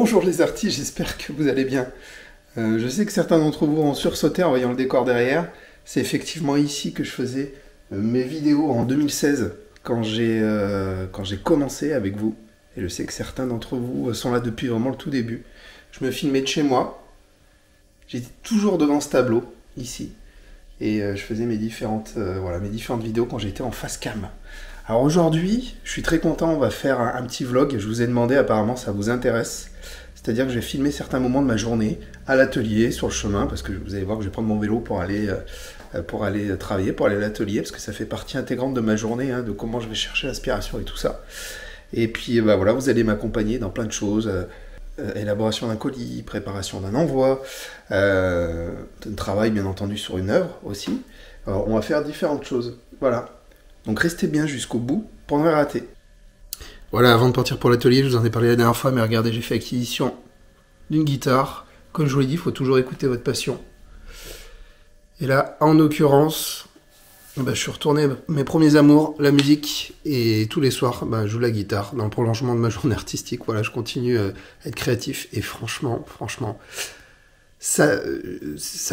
Bonjour les artistes, j'espère que vous allez bien. Je sais que certains d'entre vous ont sursauté en voyant le décor derrière. C'est effectivement ici que je faisais mes vidéos en 2016 quand j'ai commencé avec vous. Et je sais que certains d'entre vous sont là depuis vraiment le tout début. Je me filmais de chez moi. J'étais toujours devant ce tableau, ici. Et je faisais mes différentes vidéos quand j'étais en face cam. Alors aujourd'hui, je suis très content, on va faire un petit vlog. Je vous ai demandé, apparemment ça vous intéresse. C'est-à-dire que je vais filmer certains moments de ma journée à l'atelier, sur le chemin, parce que vous allez voir que je vais prendre mon vélo pour aller travailler, pour aller à l'atelier, parce que ça fait partie intégrante de ma journée, de comment je vais chercher l'inspiration et tout ça. Et puis voilà, vous allez m'accompagner dans plein de choses. Élaboration d'un colis, préparation d'un envoi, un travail bien entendu sur une œuvre aussi. Alors, on va faire différentes choses. Voilà. Donc restez bien jusqu'au bout pour ne rien rater. Voilà, avant de partir pour l'atelier, je vous en ai parlé la dernière fois, mais regardez, j'ai fait acquisition d'une guitare. Comme je vous l'ai dit, il faut toujours écouter votre passion. Et là, en l'occurrence, je suis retourné à mes premiers amours, la musique, et tous les soirs, je joue la guitare dans le prolongement de ma journée artistique. Voilà, je continue à être créatif, et franchement, ça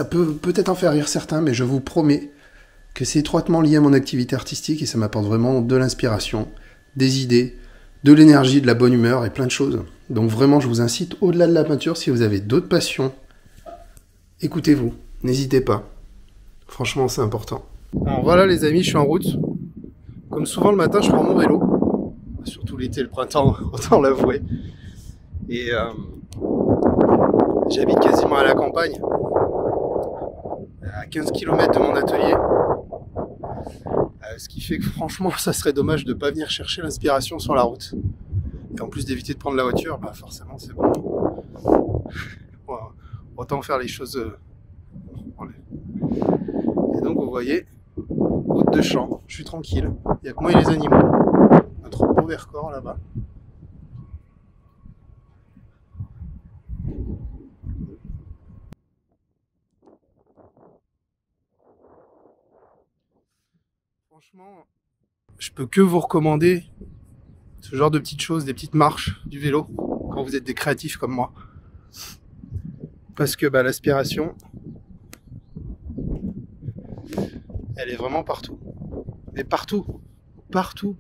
peut peut-être en faire rire certains, mais je vous promets que c'est étroitement lié à mon activité artistique, et ça m'apporte vraiment de l'inspiration, des idées, de l'énergie, de la bonne humeur, et plein de choses. Donc vraiment, je vous incite, au-delà de la peinture, si vous avez d'autres passions, écoutez-vous, n'hésitez pas. Franchement, c'est important. Alors voilà les amis, je suis en route. Comme souvent le matin, je prends mon vélo. Surtout l'été, le printemps, autant l'avouer. Et j'habite quasiment à la campagne, à 15 km de mon atelier. Ce qui fait que franchement, ça serait dommage de ne pas venir chercher l'inspiration sur la route. Et en plus d'éviter de prendre la voiture, forcément c'est bon. Voilà. Autant faire les choses... Et donc vous voyez, route de champ, je suis tranquille, il n'y a que moi et les animaux. Un troupeau Vercors là-bas. Franchement, je peux que vous recommander ce genre de petites choses, des petites marches du vélo, quand vous êtes des créatifs comme moi. Parce que l'aspiration, elle est vraiment partout. Mais partout. Partout.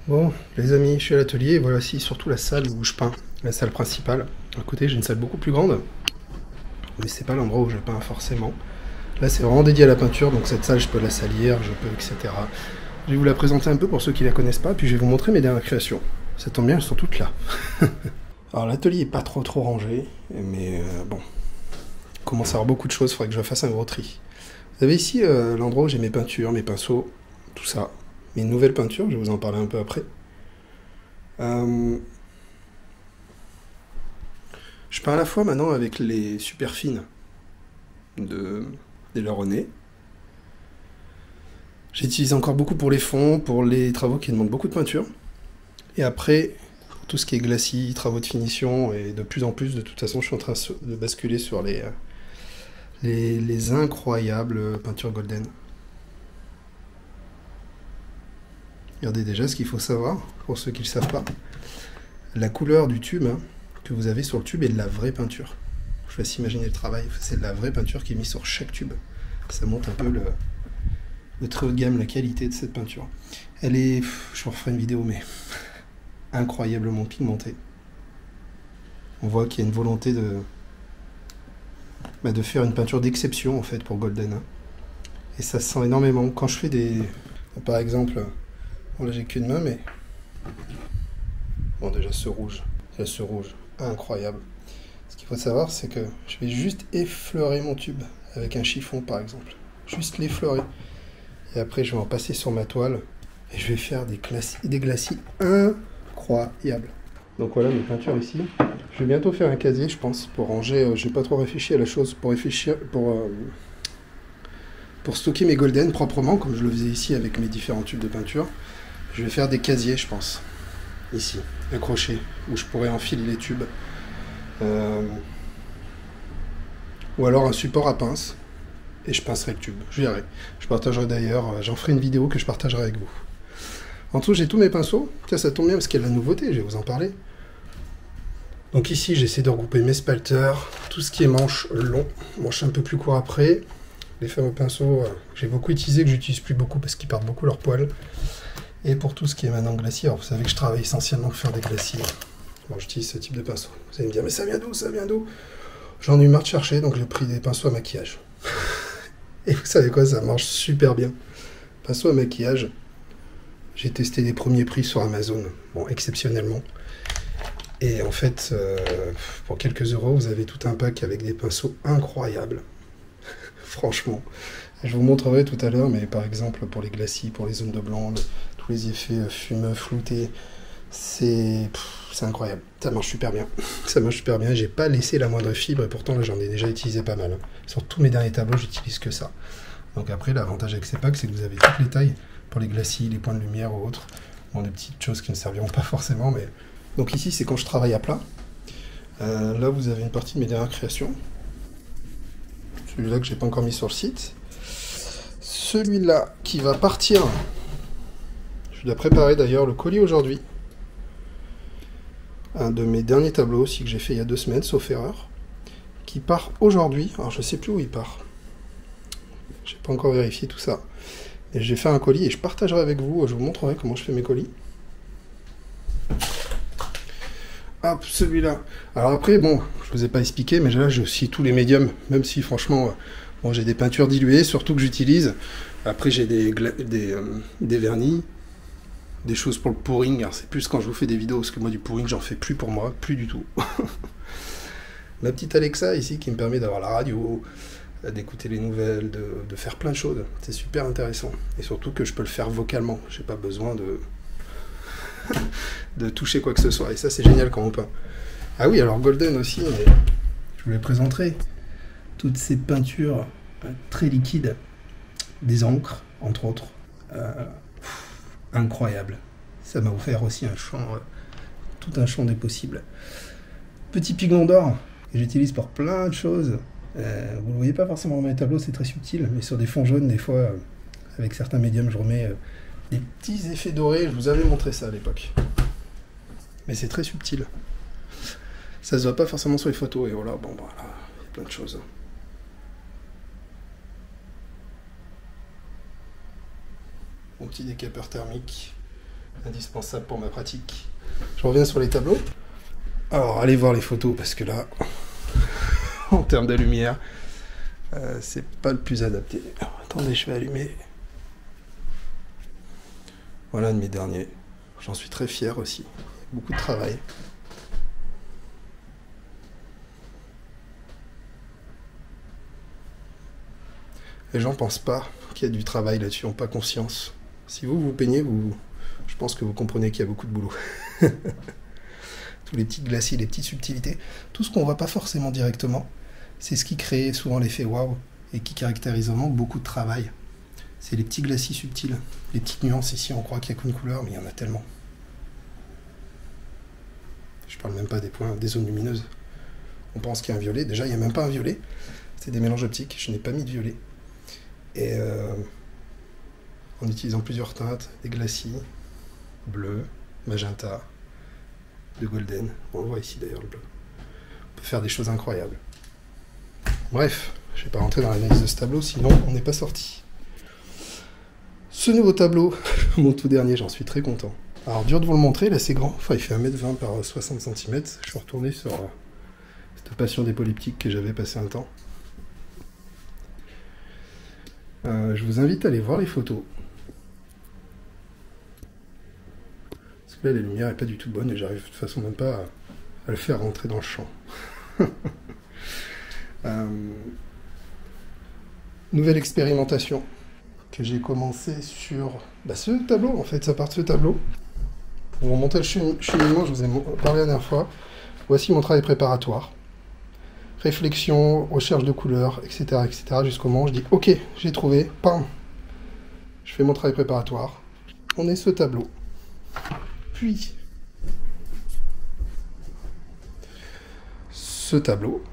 Bon, les amis, je suis à l'atelier et voilà surtout la salle où je peins, la salle principale. À côté, j'ai une salle beaucoup plus grande, mais c'est pas l'endroit où je peins forcément. Là, c'est vraiment dédié à la peinture, donc cette salle, je peux la salir, je peux, etc. Je vais vous la présenter un peu pour ceux qui la connaissent pas, puis je vais vous montrer mes dernières créations. Ça tombe bien, elles sont toutes là. Alors, l'atelier est pas trop rangé, mais bon, il commence à avoir beaucoup de choses, il faudrait que je fasse un gros tri. Vous avez ici l'endroit où j'ai mes peintures, mes pinceaux, tout ça. Mes nouvelles peintures, je vais vous en parler un peu après. Je peins à la fois maintenant avec les super fines des Laronais. J'utilise encore beaucoup pour les fonds, pour les travaux qui demandent beaucoup de peinture. Et après, tout ce qui est glacis, travaux de finition, et de plus en plus, de toute façon, je suis en train de basculer sur les incroyables peintures golden. Regardez déjà ce qu'il faut savoir, pour ceux qui ne le savent pas. La couleur du tube que vous avez sur le tube est de la vraie peinture. Je vous laisse imaginer le travail, c'est de la vraie peinture qui est mise sur chaque tube. Ça montre un peu le très haut de gamme, la qualité de cette peinture. Elle est, je vous referai une vidéo, mais incroyablement pigmentée. On voit qu'il y a une volonté de faire une peinture d'exception en fait pour Golden. Et ça se sent énormément. Quand je fais des... Par exemple, bon là j'ai qu'une main, mais... Bon déjà ce rouge, incroyable. Ce qu'il faut savoir, c'est que je vais juste effleurer mon tube avec un chiffon par exemple. Juste l'effleurer. Et après je vais en passer sur ma toile et je vais faire des glacis incroyables. Donc voilà mes peintures ici. Je vais bientôt faire un casier, je pense, pour ranger. J'ai pas trop réfléchi à la chose, pour stocker mes golden proprement, comme je le faisais ici avec mes différents tubes de peinture. Je vais faire des casiers, je pense, ici, accrochés, où je pourrais enfiler les tubes. Ou alors un support à pince, et je pincerai le tube. Je verrai. Je partagerai d'ailleurs, j'en ferai une vidéo que je partagerai avec vous. En dessous, j'ai tous mes pinceaux. Tiens, ça tombe bien parce qu'il y a de la nouveauté, je vais vous en parler. Donc ici, j'essaie de regrouper mes spalters, tout ce qui est manche long, manche un peu plus court après. Les fameux pinceaux que j'ai beaucoup utilisés, que j'utilise plus beaucoup parce qu'ils perdent beaucoup leur poil. Et pour tout ce qui est maintenant glacier, alors vous savez que je travaille essentiellement pour faire des glaciers. Bon, j'utilise ce type de pinceau. Vous allez me dire, mais ça vient d'où? Ça vient d'où? J'en ai eu marre de chercher, donc j'ai pris des pinceaux à maquillage. Et vous savez quoi, ça marche super bien. Pinceau à maquillage, j'ai testé les premiers prix sur Amazon, bon, exceptionnellement. Et en fait, pour quelques euros, vous avez tout un pack avec des pinceaux incroyables. Franchement. Je vous montrerai tout à l'heure, mais par exemple, pour les glacis, pour les zones de blanc, tous les effets fumeux, floutés, c'est incroyable. Ça marche super bien. Ça marche super bien. J'ai pas laissé la moindre fibre, et pourtant, là, j'en ai déjà utilisé pas mal. Sur tous mes derniers tableaux, j'utilise que ça. Donc après, l'avantage avec ces packs, c'est que vous avez toutes les tailles pour les glacis, les points de lumière ou autres. Bon, des petites choses qui ne serviront pas forcément, mais... Donc ici, c'est quand je travaille à plat. Là, vous avez une partie de mes dernières créations. Celui-là que j'ai pas encore mis sur le site. Celui-là qui va partir. Je dois préparer d'ailleurs le colis aujourd'hui. Un de mes derniers tableaux aussi que j'ai fait il y a 2 semaines, sauf erreur. Qui part aujourd'hui. Alors je sais plus où il part. J'ai pas encore vérifié tout ça. Mais j'ai fait un colis et je partagerai avec vous. Je vous montrerai comment je fais mes colis. Hop, celui-là. Alors après, bon, je vous ai pas expliqué, mais là, j'ai aussi tous les médiums, même si, franchement, bon, j'ai des peintures diluées, surtout que j'utilise. Après, j'ai des vernis, des choses pour le pouring. Alors, c'est plus quand je vous fais des vidéos, parce que moi, du pouring, j'en fais plus pour moi, plus du tout. Ma petite Alexa, ici, qui me permet d'avoir la radio, d'écouter les nouvelles, de faire plein de choses. C'est super intéressant. Et surtout que je peux le faire vocalement. J'ai pas besoin de toucher quoi que ce soit, et ça c'est génial quand on peint. Ah oui, alors Golden aussi, je vous les présenterai. Toutes ces peintures très liquides, des encres, entre autres, incroyable. Ça m'a offert aussi un champ, tout un champ des possibles. Petit pignon d'or, que j'utilise pour plein de choses. Vous ne le voyez pas forcément dans mes tableaux, c'est très subtil, mais sur des fonds jaunes, des fois, avec certains médiums, je remets des petits effets dorés. Je vous avais montré ça à l'époque. Mais c'est très subtil. Ça se voit pas forcément sur les photos, et voilà, bon, voilà, il y a plein de choses. Mon petit décapeur thermique, indispensable pour ma pratique. Je reviens sur les tableaux. Alors, allez voir les photos, parce que là, en termes de lumière, c'est pas le plus adapté. Alors, attendez, je vais allumer. Voilà un de mes derniers. J'en suis très fier aussi. Beaucoup de travail. Les gens pensent pas qu'il y a du travail là-dessus, n'ont pas conscience. Si vous peignez, je pense que vous comprenez qu'il y a beaucoup de boulot. Tous les petites glacis, les petites subtilités, tout ce qu'on voit pas forcément directement, c'est ce qui crée souvent l'effet waouh et qui caractérise vraiment beaucoup de travail. C'est les petits glacis subtils. Les petites nuances ici, on croit qu'il n'y a qu'une couleur, mais il y en a tellement. Je parle même pas des points, des zones lumineuses. On pense qu'il y a un violet. Déjà, il n'y a même pas un violet. C'est des mélanges optiques. Je n'ai pas mis de violet. Et en utilisant plusieurs teintes, des glacis, bleu, magenta, de golden. On le voit ici d'ailleurs, le bleu. On peut faire des choses incroyables. Bref, je ne vais pas rentrer dans l'analyse de ce tableau, sinon on n'est pas sorti. Ce nouveau tableau, mon tout dernier, j'en suis très content. Alors, dur de vous le montrer, là c'est grand. Enfin, il fait 1m20 par 60 cm. Je suis retourné sur cette passion des polyptyques que j'avais passé un temps. Je vous invite à aller voir les photos. Parce que là, la lumière n'est pas du tout bonne et j'arrive de toute façon même pas à le faire rentrer dans le champ. Nouvelle expérimentation que j'ai commencé sur ce tableau, en fait, ça part de ce tableau. Pour vous montrer le cheminement, je vous ai parlé la dernière fois. Voici mon travail préparatoire. Réflexion, recherche de couleurs, etc., etc., jusqu'au moment où je dis « Ok, j'ai trouvé, pam !» Je fais mon travail préparatoire. On est ce tableau. Puis, ce tableau.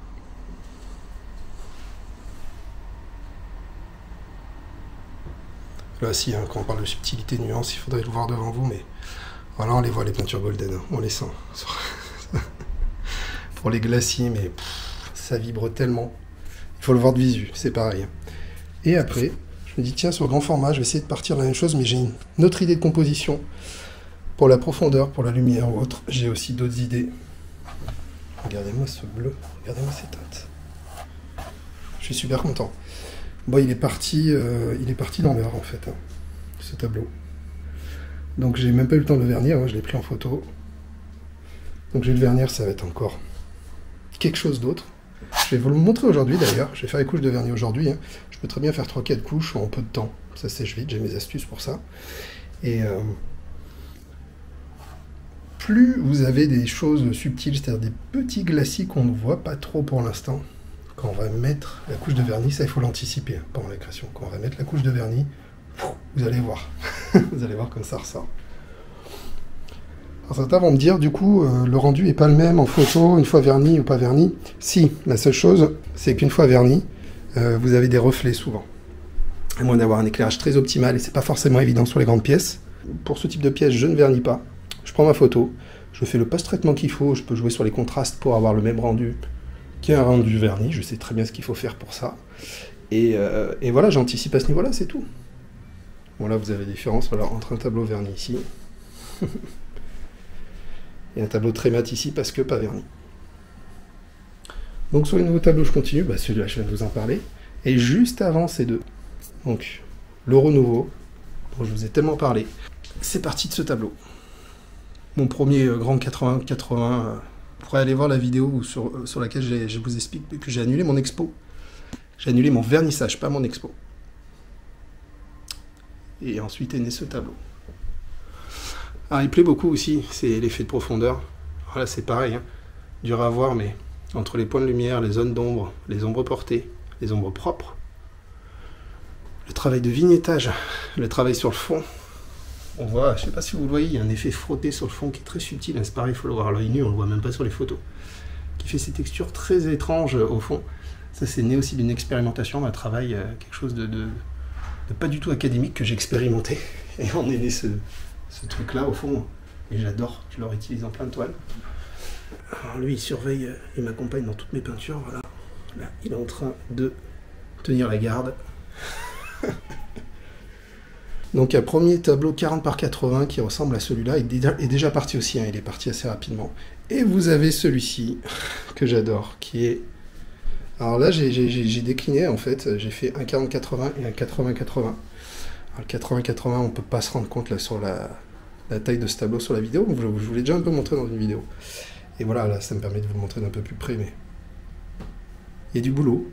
Là, si, quand on parle de subtilité, nuance, il faudrait le voir devant vous, mais voilà, on les voit, les peintures golden, hein, on les sent. Pour les glacis, mais ça vibre tellement. Il faut le voir de visu, c'est pareil. Et après, je me dis, tiens, sur le grand format, je vais essayer de partir de la même chose, mais j'ai une autre idée de composition. Pour la profondeur, pour la lumière ou autre, j'ai aussi d'autres idées. Regardez-moi ce bleu, regardez-moi ces teintes. Je suis super content. Bon, il est parti dans l'heure, en fait, hein, ce tableau. Donc, j'ai même pas eu le temps de le vernir, hein, je l'ai pris en photo. Donc, je vais le vernir, ça va être encore quelque chose d'autre. Je vais vous le montrer aujourd'hui, d'ailleurs. Je vais faire les couches de vernis aujourd'hui. Hein. Je peux très bien faire 3-4 couches en peu de temps. Ça sèche vite, j'ai mes astuces pour ça. Et plus vous avez des choses subtiles, c'est-à-dire des petits glacis qu'on ne voit pas trop pour l'instant, quand on va mettre la couche de vernis, ça il faut l'anticiper pendant la création. Quand on va mettre la couche de vernis, vous allez voir. Vous allez voir comme ça ressort. Alors certains vont me dire, du coup, le rendu n'est pas le même en photo, une fois verni ou pas verni. Si, la seule chose, c'est qu'une fois verni, vous avez des reflets souvent. À moins d'avoir un éclairage très optimal, et c'est pas forcément évident sur les grandes pièces. Pour ce type de pièce, je ne vernis pas. Je prends ma photo, je fais le post-traitement qu'il faut, je peux jouer sur les contrastes pour avoir le même rendu qu'un rendu verni, je sais très bien ce qu'il faut faire pour ça. Et voilà, j'anticipe à ce niveau-là, c'est tout. Bon là, vous avez la différence voilà, entre un tableau verni ici, et un tableau très mat ici, parce que pas verni. Donc sur les nouveaux tableaux, je continue, celui-là, je viens de vous en parler. Et juste avant ces deux, donc le renouveau, dont je vous ai tellement parlé, c'est parti de ce tableau. Mon premier grand 80-80, vous pourrez aller voir la vidéo sur laquelle je vous explique que j'ai annulé mon expo. J'ai annulé mon vernissage, pas mon expo. Et ensuite est né ce tableau. Alors il plaît beaucoup aussi, c'est l'effet de profondeur. Voilà, c'est pareil, hein. Dur à voir, mais entre les points de lumière, les zones d'ombre, les ombres portées, les ombres propres, le travail de vignettage, le travail sur le fond, on voit, je ne sais pas si vous le voyez, il y a un effet frotté sur le fond qui est très subtil, c'est pareil, il faut le voir à l'œil nu, on ne le voit même pas sur les photos, qui fait ces textures très étranges au fond. Ça c'est né aussi d'une expérimentation, d'un travail, quelque chose de pas du tout académique que j'ai expérimenté, et on est né ce truc-là au fond, et j'adore, je le réutilise en plein de toiles. Alors lui il surveille, il m'accompagne dans toutes mes peintures, voilà, là il est en train de tenir la garde. Donc un premier tableau 40 par 80 qui ressemble à celui-là est déjà parti aussi, hein, il est parti assez rapidement. Et vous avez celui-ci, que j'adore, qui est... Alors là j'ai décliné en fait, j'ai fait un 40-80 et un 80-80. Alors le 80-80 on peut pas se rendre compte là sur la taille de ce tableau sur la vidéo, je vous l'ai déjà un peu montré dans une vidéo. Et voilà, là ça me permet de vous le montrer d'un peu plus près, mais il y a du boulot.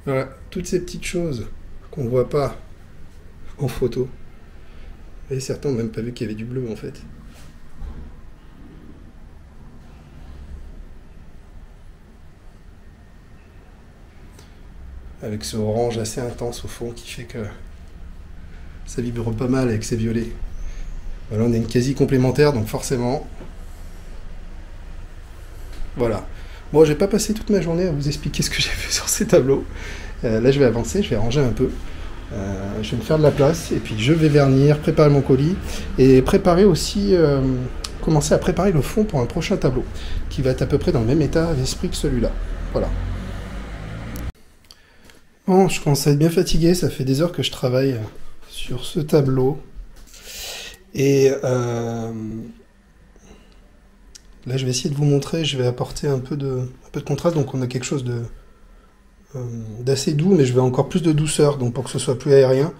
Voilà, toutes ces petites choses qu'on ne voit pas en photo. Et certains n'ont même pas vu qu'il y avait du bleu en fait. avec ce orange assez intense au fond qui fait que ça vibre pas mal avec ces violets. Voilà, on a une quasi complémentaire, donc forcément... Voilà. Bon, j'ai pas passé toute ma journée à vous expliquer ce que j'ai fait sur ces tableaux. Là, je vais avancer, je vais ranger un peu. Je vais me faire de la place, et puis je vais vernir, préparer mon colis, et préparer aussi... commencer à préparer le fond pour un prochain tableau, qui va être à peu près dans le même état d'esprit que celui-là. Voilà. Bon, je commence à être bien fatigué, ça fait des heures que je travaille sur ce tableau. Et là, je vais essayer de vous montrer, je vais apporter un peu de contraste, donc on a quelque chose d'assez doux, mais je vais encore plus de douceur, donc pour que ce soit plus aérien,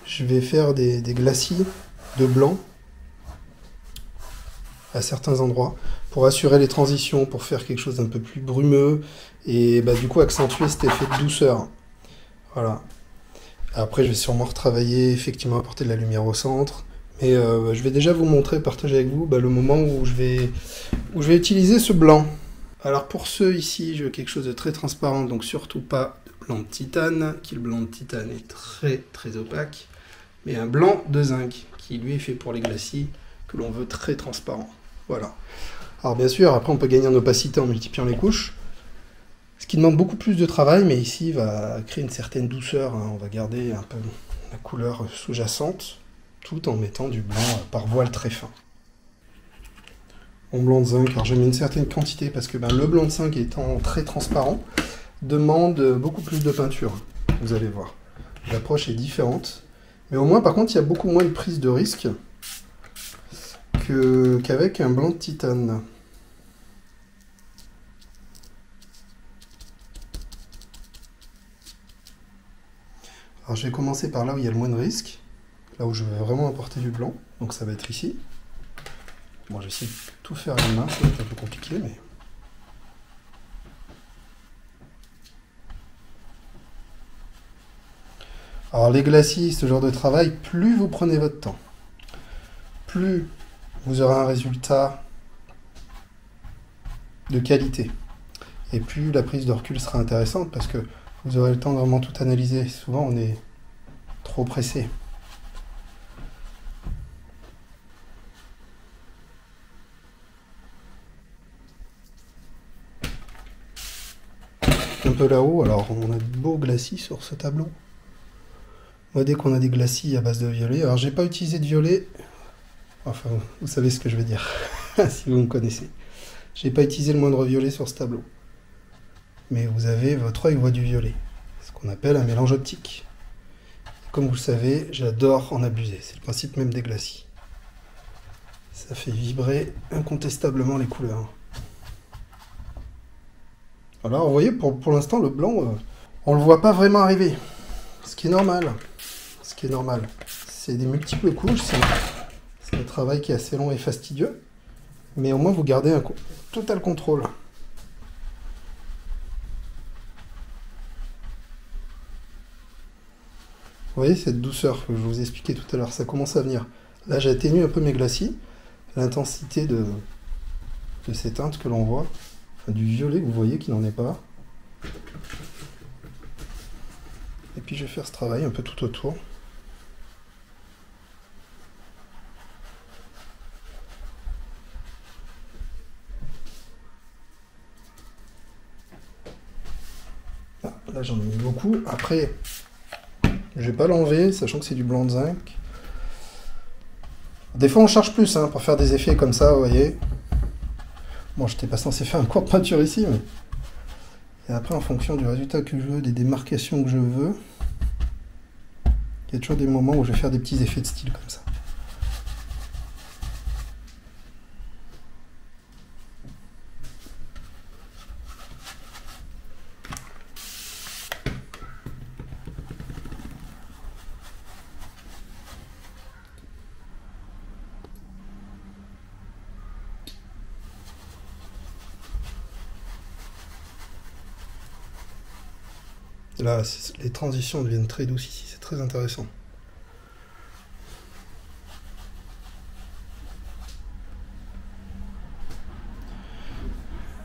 je vais faire des glacis de blanc à certains endroits, pour assurer les transitions, pour faire quelque chose d'un peu plus brumeux, et bah, du coup accentuer cet effet de douceur. Voilà. Après, je vais sûrement retravailler, effectivement apporter de la lumière au centre, mais je vais déjà vous montrer, partager avec vous le moment où je vais utiliser ce blanc. Alors pour ceux ici, je veux quelque chose de très transparent, donc surtout pas de blanc de titane, qui le blanc de titane est très très opaque, mais un blanc de zinc, qui lui est fait pour les glacis, que l'on veut très transparent. Voilà. Alors bien sûr, après on peut gagner en opacité en multipliant les couches, ce qui demande beaucoup plus de travail, mais ici va créer une certaine douceur, hein. On va garder un peu la couleur sous-jacente, tout en mettant du blanc par voile très fin. Mon blanc de zinc, alors j'ai mis une certaine quantité, parce que le blanc de zinc étant très transparent, demande beaucoup plus de peinture, vous allez voir. L'approche est différente, mais au moins par contre il y a beaucoup moins de prise de risque qu'avec un blanc de titane. Alors je vais commencer par là où il y a le moins de risque, là où je veux vraiment apporter du blanc, donc ça va être ici. Bon, je vais essayer de tout faire à la main, ça va être un peu compliqué, mais... Alors les glacis, ce genre de travail, plus vous prenez votre temps, plus vous aurez un résultat de qualité. Et plus la prise de recul sera intéressante, parce que vous aurez le temps de vraiment tout analyser. Souvent, on est trop pressé. Un peu là-haut, alors on a de beaux glacis sur ce tableau. Moi, dès qu'on a des glacis à base de violet, alors j'ai pas utilisé de violet, enfin, vous savez ce que je veux dire, si vous me connaissez. J'ai pas utilisé le moindre violet sur ce tableau. Mais vous avez, votre œil voit du violet, ce qu'on appelle un mélange optique. Comme vous le savez, j'adore en abuser, c'est le principe même des glacis. Ça fait vibrer incontestablement les couleurs. Alors, vous voyez, pour l'instant, le blanc, on le voit pas vraiment arriver, ce qui est normal. Ce qui est normal. C'est des multiples couches, c'est un travail qui est assez long et fastidieux, mais au moins vous gardez un total contrôle. Vous voyez cette douceur que je vous expliquais tout à l'heure, ça commence à venir. Là j'atténue un peu mes glacis, l'intensité de ces teintes que l'on voit, enfin, du violet que vous voyez qui n'en est pas. Et puis je vais faire ce travail un peu tout autour. Là j'en ai mis beaucoup. Après, je vais pas l'enlever, sachant que c'est du blanc de zinc. Des fois on charge plus pour faire des effets comme ça, vous voyez. Bon, je n'étais pas censé faire un cours de peinture ici, mais... Et après, en fonction du résultat que je veux, des démarcations que je veux, il y a toujours des moments où je vais faire des petits effets de style comme ça. Là, les transitions deviennent très douces ici, c'est très intéressant.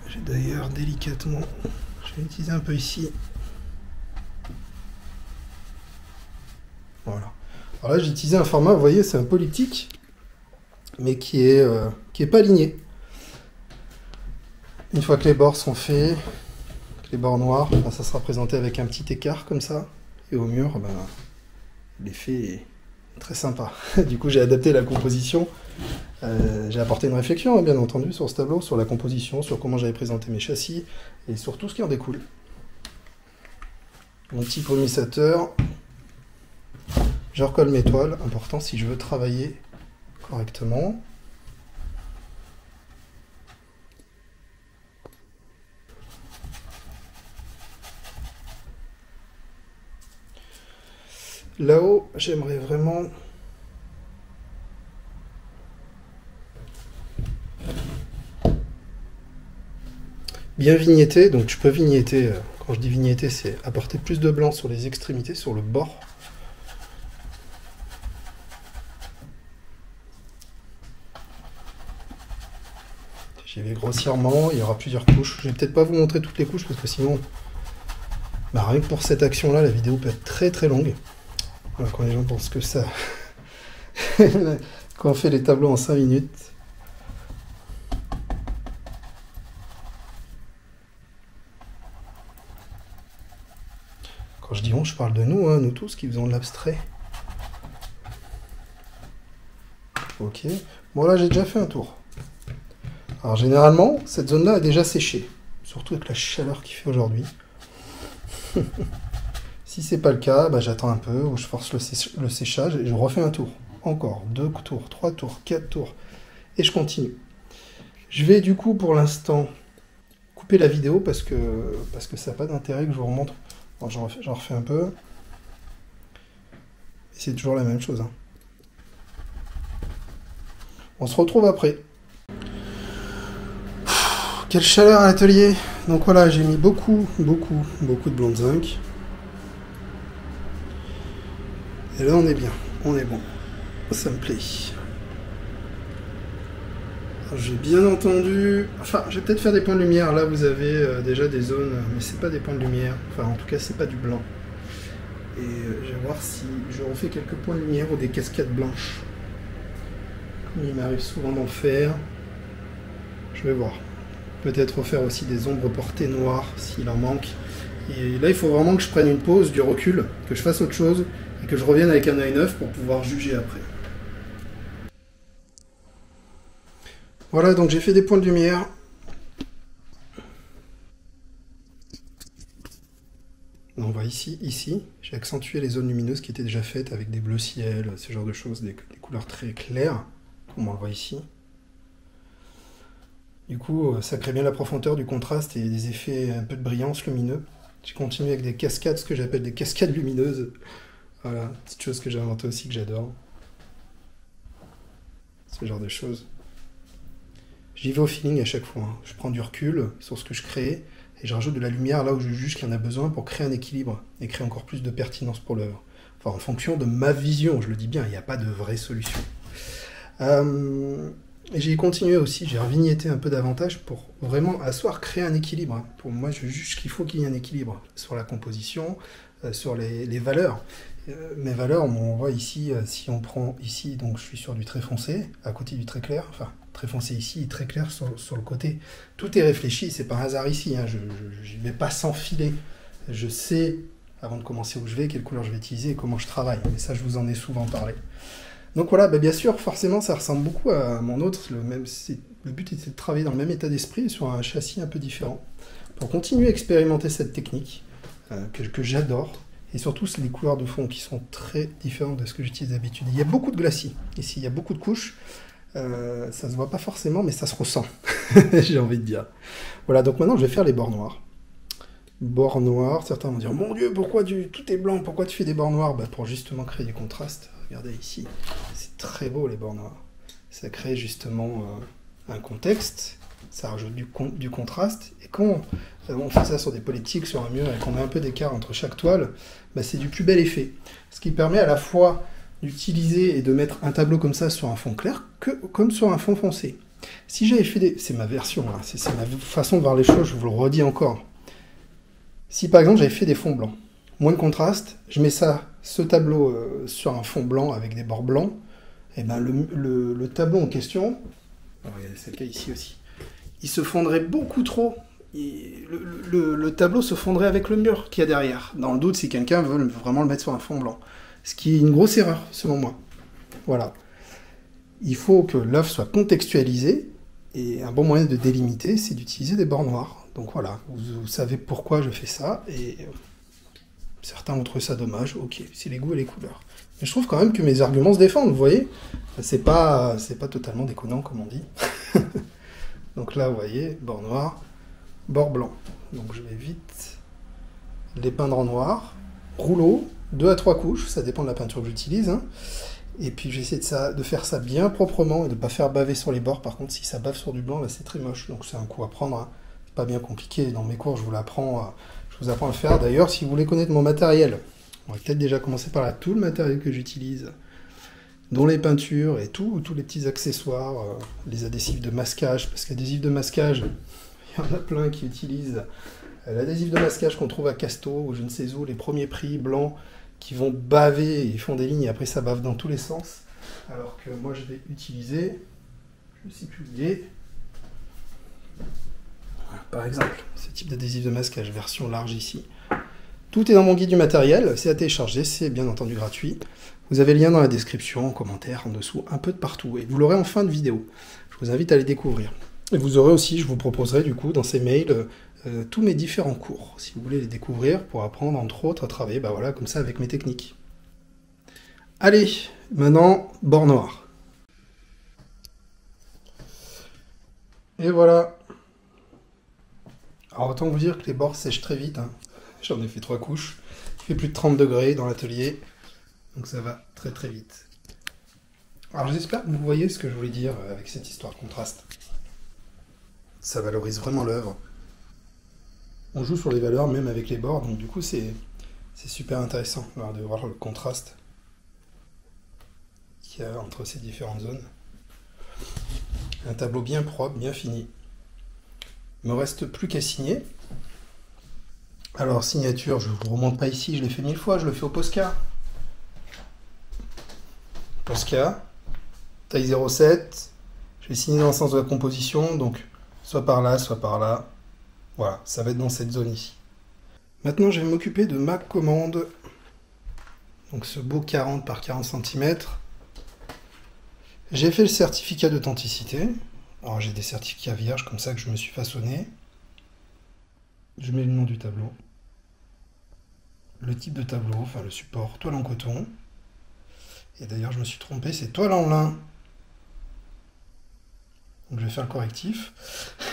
J'ai d'ailleurs délicatement, je vais utiliser un peu ici, Voilà. Alors là, j'ai utilisé un format, vous voyez, c'est un polyptyque, mais qui est pas aligné. Une fois que les bords sont faits, les bords noirs, ben, ça sera présenté avec un petit écart comme ça. Et au mur, ben, l'effet est très sympa. Du coup, j'ai adapté la composition. J'ai apporté une réflexion, bien entendu, sur ce tableau, sur la composition, sur comment j'avais présenté mes châssis, et sur tout ce qui en découle. Mon petit commissateur, je recolle mes toiles, important si je veux travailler correctement. Là-haut, j'aimerais vraiment bien vignetter. Donc je peux vignetter, quand je dis vignetter, c'est apporter plus de blanc sur les extrémités, sur le bord. J'y vais grossièrement, il y aura plusieurs couches. Je vais peut-être pas vous montrer toutes les couches parce que sinon, bah, rien que pour cette action-là, la vidéo peut être très très longue. Voilà, quand les gens pensent que ça... quand on fait les tableaux en 5 minutes. Quand je dis on, je parle de nous, hein, nous tous qui faisons de l'abstrait. Ok. Bon là, j'ai déjà fait un tour. Alors généralement, cette zone-là a déjà séché. Surtout avec la chaleur qu'il fait aujourd'hui. Si c'est pas le cas, bah, j'attends un peu, ou je force le séchage et je refais un tour. Encore 2 tours, 3 tours, 4 tours. Et je continue. Je vais du coup pour l'instant couper la vidéo parce que ça n'a pas d'intérêt que je vous remontre. Bon, j'en refais un peu. Et c'est toujours la même chose. Hein. On se retrouve après. Quelle chaleur à l'atelier! Donc voilà, j'ai mis beaucoup de blanc de zinc. Et là, on est bien, on est bon. Ça me plaît. J'ai bien entendu... Enfin, je vais peut-être faire des points de lumière. Là, vous avez déjà des zones, mais c'est pas des points de lumière. Enfin, en tout cas, c'est pas du blanc. Et je vais voir si je refais quelques points de lumière ou des cascades blanches. Comme il m'arrive souvent d'en faire. Je vais voir. Peut-être refaire aussi des ombres portées noires, s'il en manque. Et là, il faut vraiment que je prenne une pause, du recul, que je fasse autre chose, et que je revienne avec un œil neuf pour pouvoir juger après. Voilà, donc j'ai fait des points de lumière. On voit ici, j'ai accentué les zones lumineuses qui étaient déjà faites avec des bleus ciel, ce genre de choses, des couleurs très claires, comme on le voit ici. Du coup, ça crée bien la profondeur, du contraste et des effets un peu de brillance lumineux. J'ai continué avec des cascades, ce que j'appelle des cascades lumineuses. Voilà, petite chose que j'ai inventée aussi, que j'adore. Ce genre de choses. J'y vais au feeling à chaque fois. Hein. Je prends du recul sur ce que je crée et je rajoute de la lumière là où je juge qu'il y en a besoin pour créer un équilibre et créer encore plus de pertinence pour l'œuvre. Enfin, en fonction de ma vision, je le dis bien, il n'y a pas de vraie solution. Et j'ai continué aussi, j'ai revignetté un peu davantage pour vraiment asseoir, créer un équilibre. Pour moi, je juge qu'il faut qu'il y ait un équilibre sur la composition, sur les valeurs. Mes valeurs, on voit ici, si on prend ici, donc je suis sur du très foncé, à côté du très clair, enfin très foncé ici et très clair sur le côté. Tout est réfléchi, c'est pas un hasard ici, hein, je ne vais pas s'enfiler. Je sais, avant de commencer où je vais, quelle couleur je vais utiliser et comment je travaille. Mais ça, je vous en ai souvent parlé. Donc voilà, bah bien sûr, forcément, ça ressemble beaucoup à mon autre. Le but était de travailler dans le même état d'esprit sur un châssis un peu différent. Pour continuer à expérimenter cette technique que j'adore. Et surtout, c'est les couleurs de fond qui sont très différentes de ce que j'utilise d'habitude. Il y a beaucoup de glacis. Ici, il y a beaucoup de couches. Ça se voit pas forcément, mais ça se ressent. J'ai envie de dire. Voilà, donc maintenant, je vais faire les bords noirs. Bords noirs, certains vont dire, mon Dieu, pourquoi tout est blanc, pourquoi tu fais des bords noirs? Bah, pour justement créer du contraste. Regardez ici, c'est très beau les bords noirs. Ça crée justement un contexte, ça rajoute du contraste. Et quand on fait ça sur des polyptyques, sur un mur, et qu'on a un peu d'écart entre chaque toile, bah, c'est du plus bel effet. Ce qui permet à la fois d'utiliser et de mettre un tableau comme ça sur un fond clair, comme sur un fond foncé. Si j'avais fait des... C'est ma version, hein, c'est ma façon de voir les choses, je vous le redis encore. Si par exemple j'avais fait des fonds blancs, moins de contraste, je mets ça ce tableau sur un fond blanc avec des bords blancs, et ben le tableau en question, c'est le cas ici aussi, il se fondrait beaucoup trop. Le tableau se fondrait avec le mur qu'il y a derrière, dans le doute si quelqu'un veut vraiment le mettre sur un fond blanc. Ce qui est une grosse erreur, selon moi. Voilà. Il faut que l'œuvre soit contextualisée, et un bon moyen de délimiter, c'est d'utiliser des bords noirs. Donc voilà, vous savez pourquoi je fais ça, et certains ont trouvé ça dommage, ok, c'est les goûts et les couleurs. Mais je trouve quand même que mes arguments se défendent, vous voyez. C'est pas totalement déconnant, comme on dit. Donc là, vous voyez, bord noir, bord blanc. Donc je vais vite les peindre en noir. Rouleau, 2 à 3 couches, ça dépend de la peinture que j'utilise. Hein. Et puis j'essaie de faire ça bien proprement et de ne pas faire baver sur les bords. Par contre, si ça bave sur du blanc, là, c'est très moche. Donc c'est un coup à prendre. Hein. C'est pas bien compliqué. Dans mes cours, je vous apprends à le faire. D'ailleurs, si vous voulez connaître mon matériel, on va peut-être déjà commencer par là. Tout le matériel que j'utilise, dont les peintures et tous les petits accessoires, les adhésifs de masquage, parce qu'adhésifs de masquage, il y en a plein qui utilisent l'adhésif de masquage qu'on trouve à Casto ou je ne sais où, les premiers prix blancs qui vont baver, ils font des lignes et après ça bave dans tous les sens. Alors que moi je vais utiliser, je ne sais plus où il est, par exemple, ce type d'adhésif de masquage, version large ici. Tout est dans mon guide du matériel, c'est à télécharger, c'est bien entendu gratuit. Vous avez le lien dans la description, en commentaire, en dessous, un peu de partout. Et vous l'aurez en fin de vidéo. Je vous invite à les découvrir. Et vous aurez aussi, je vous proposerai du coup dans ces mails, tous mes différents cours, si vous voulez les découvrir, pour apprendre entre autres à travailler, bah voilà, comme ça avec mes techniques. Allez, maintenant, bord noir. Et voilà. Alors autant vous dire que les bords sèchent très vite. Hein. J'en ai fait 3 couches. Il fait plus de 30 degrés dans l'atelier. Donc ça va très très vite. Alors j'espère que vous voyez ce que je voulais dire avec cette histoire de contraste. Ça valorise vraiment l'œuvre. On joue sur les valeurs même avec les bords, donc du coup c'est super intéressant de voir le contraste qu'il y a entre ces différentes zones. Un tableau bien propre, bien fini. Il me reste plus qu'à signer. Alors signature, je ne vous remonte pas ici, je l'ai fait 1000 fois, je le fais au Posca. Posca, taille 0,7, je vais signer dans le sens de la composition, donc soit par là, soit par là. Voilà, ça va être dans cette zone ici. Maintenant, je vais m'occuper de ma commande. Donc ce beau 40 par 40 cm. J'ai fait le certificat d'authenticité. Alors j'ai des certificats vierges comme ça que je me suis façonné. Je mets le nom du tableau. Le type de tableau, enfin le support, toile en coton. Et d'ailleurs, je me suis trompé, c'est toile en lin. Donc je vais faire le correctif.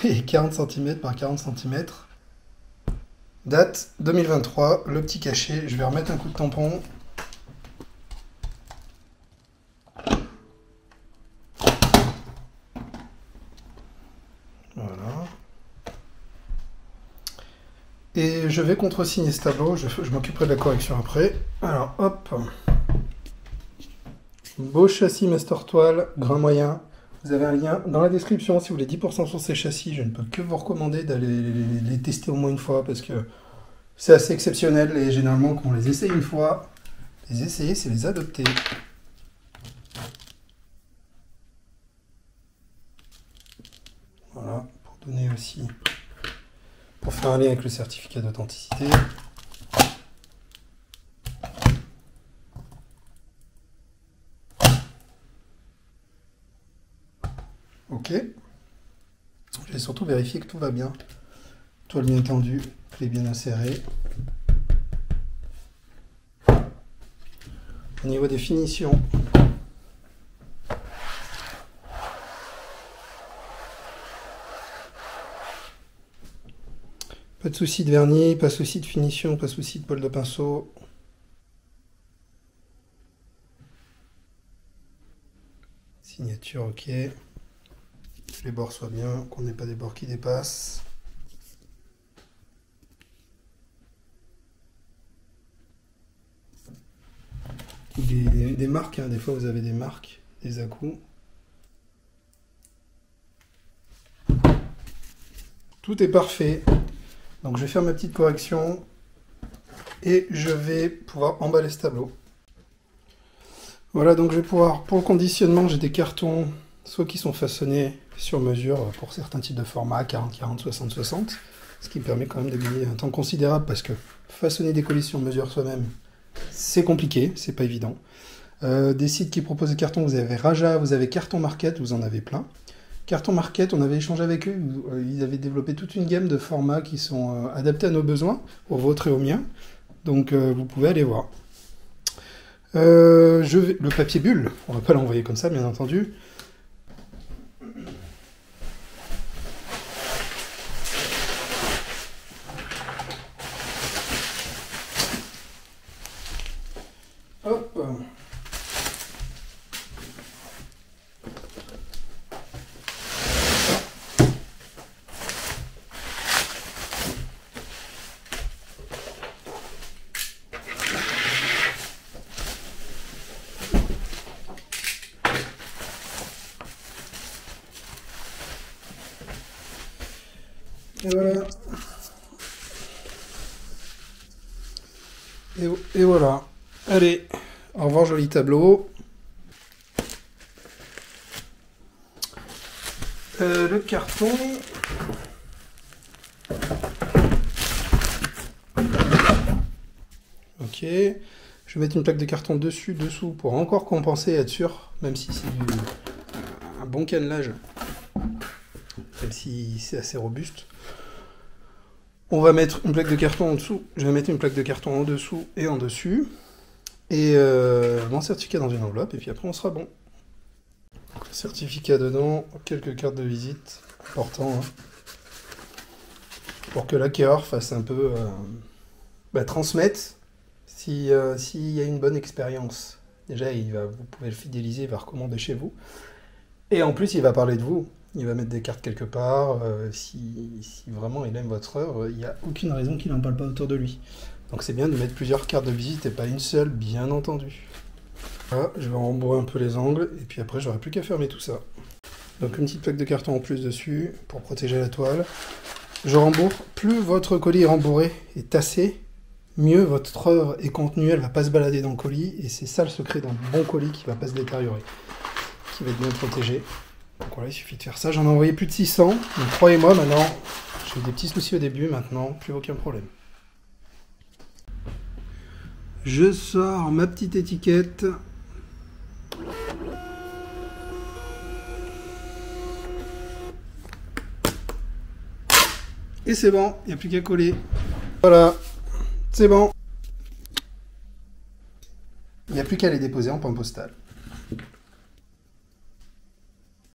Et 40 cm par 40 cm. Date 2023, le petit cachet. Je vais remettre un coup de tampon. Voilà. Et je vais contresigner ce tableau. Je m'occuperai de la correction après. Alors hop. Beau châssis Master Toile, grain moyen. Vous avez un lien dans la description si vous voulez 10% sur ces châssis. Je ne peux que vous recommander d'aller les tester au moins une fois parce que c'est assez exceptionnel et généralement quand on les essaye une fois, les essayer c'est les adopter. Voilà, pour donner aussi, pour faire un lien avec le certificat d'authenticité. Ok. Je vais surtout vérifier que tout va bien. Toile bien tendue, clé bien insérée. Au niveau des finitions, pas de souci de vernis, pas de souci de finition, pas de souci de poil de pinceau. Signature ok. Que les bords soient bien, qu'on n'ait pas des bords qui dépassent. Des marques, hein. Des fois vous avez des marques, des à-coups. Tout est parfait. Donc je vais faire ma petite correction et je vais pouvoir emballer ce tableau. Voilà, donc je vais pouvoir, pour le conditionnement, j'ai des cartons, soit qui sont façonnés sur mesure pour certains types de formats, 40-40, 60-60, ce qui me permet quand même de gagner un temps considérable, parce que façonner des colis sur mesure soi-même, c'est compliqué, c'est pas évident. Des sites qui proposent des cartons, vous avez Raja, vous avez Carton Market, vous en avez plein. Carton Market, on avait échangé avec eux, ils avaient développé toute une gamme de formats qui sont adaptés à nos besoins, au vôtre et au mien, donc vous pouvez aller voir. Le papier bulle, on va pas l'envoyer comme ça, bien entendu. Hop. Et voilà. Et voilà. Allez, au revoir joli tableau. Le carton. Ok. Je vais mettre une plaque de carton dessus, dessous, pour encore compenser et être sûr, même si c'est un bon cannelage, même si c'est assez robuste. On va mettre une plaque de carton en dessous, je vais mettre une plaque de carton en dessous et en dessus, et mon certificat dans une enveloppe, et puis après on sera bon. Donc, le certificat dedans, quelques cartes de visite, important, hein, pour que l'acquéreur fasse un peu, transmette s'il y a une bonne expérience. Déjà, vous pouvez le fidéliser, il va recommander chez vous, et en plus il va parler de vous. Il va mettre des cartes quelque part. Si vraiment il aime votre œuvre, il n'y a aucune raison qu'il n'en parle pas autour de lui. Donc c'est bien de mettre plusieurs cartes de visite et pas une seule, bien entendu. Voilà, je vais rembourrer un peu les angles et puis après j'aurai plus qu'à fermer tout ça. Donc une petite plaque de carton en plus dessus pour protéger la toile. Je rembourre. Plus votre colis est rembourré et tassé, mieux votre œuvre est contenue, elle ne va pas se balader dans le colis, et c'est ça le secret d'un bon colis qui ne va pas se détériorer, qui va être bien protégé. Donc voilà, il suffit de faire ça. J'en ai envoyé plus de 600. Donc croyez-moi, maintenant, j'ai eu des petits soucis au début, maintenant, plus aucun problème. Je sors ma petite étiquette. Et c'est bon, il n'y a plus qu'à coller. Voilà, c'est bon. Il n'y a plus qu'à les déposer en point postal.